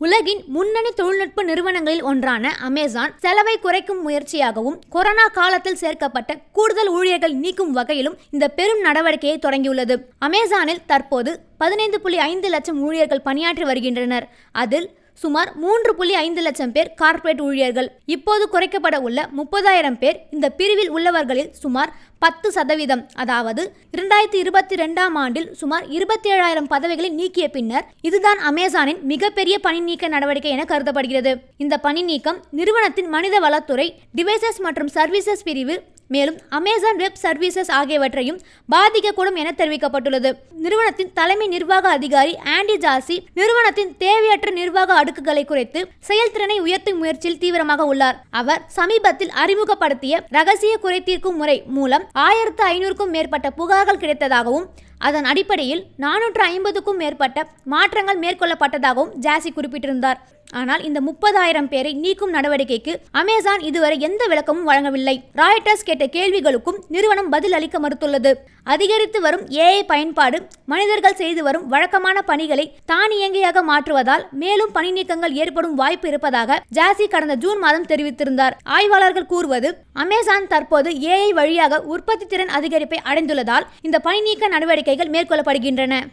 உலகின் முன்னணி தொழில்நுட்ப நிறுவனங்களில் ஒன்றான அமேசான் செலவை குறைக்கும் முயற்சியாகவும் கொரோனா காலத்தில் சேர்க்கப்பட்ட கூடுதல் ஊழியர்கள் நீக்கும் வகையிலும் இந்த பெரும் நடவடிக்கையை தொடங்கியுள்ளது. அமேசானில் தற்போது 15.5 லட்சம் ஊழியர்கள் பணியாற்றி வருகின்றனர். அதில் சுமார் 3.5 லட்சம் பேர் கார்ப்பரேட் ஊழியர்கள். இப்போது குறைக்கப்பட உள்ள 30,000 பேர் இந்த பிரிவில் உள்ளவர்களில் சுமார் 10%, அதாவது 2022ஆம் ஆண்டில் சுமார் 27,000 பதவிகளை நீக்கிய பின்னர் இதுதான் அமேசானின் மிகப்பெரிய பணி நீக்க நடவடிக்கை என கருதப்படுகிறது. இந்த பணி நீக்கம் நிறுவனத்தின் மனித வளத்துறை, டிவைசஸ் மற்றும் சர்வீசஸ் பிரிவு, மேலும் அமேசான் வெப் சர்வீசஸ் ஆகியவற்றையும் பாதிக்கக்கூடும் என தெரிவிக்கப்பட்டுள்ளது. நிறுவனத்தின் தலைமை நிர்வாக அதிகாரி ஆண்டி ஜாசி நிறுவனத்தின் தேவையற்ற நிர்வாக அடுக்குகளை குறைத்து செயல்திறனை உயர்த்தும் முயற்சியில் தீவிரமாக உள்ளார். அவர் சமீபத்தில் அறிமுகப்படுத்திய ரகசிய குறைதீர்க்கும் முறை மூலம் 1,500க்கும் மேற்பட்ட புகார்கள் கிடைத்ததாகவும் அதன் அடிப்படையில் 450க்கும் மேற்பட்ட மாற்றங்கள் மேற்கொள்ளப்பட்டதாகவும் ஜாசி குறிப்பிட்டிருந்தார். ஆனால் இந்த 30,000 பேரை நீக்கும் நடவடிக்கைக்கு அமேசான் இதுவரை எந்த விளக்கமும் வழங்கவில்லை. ராய்ட்டர்ஸ் கேட்ட கேள்விகளுக்கும் நிறுவனம் பதில் அளிக்க மறுத்துள்ளது. அதிகரித்து வரும் AI பயன்பாடு மனிதர்கள் செய்து வரும் வழக்கமான பணிகளை தானியங்கியாக மாற்றுவதால் மேலும் பணி நீக்கங்கள் ஏற்படும் வாய்ப்பு இருப்பதாக ஜாசி கடந்த ஜூன் மாதம் தெரிவித்திருந்தார். ஆய்வாளர்கள் கூறுவது, அமேசான் தற்போது AI வழியாக உற்பத்தி திறன் அதிகரிப்பை அடைந்துள்ளதால் இந்த பணி நீக்க நடவடிக்கைகள் மேற்கொள்ளப்படுகின்றன.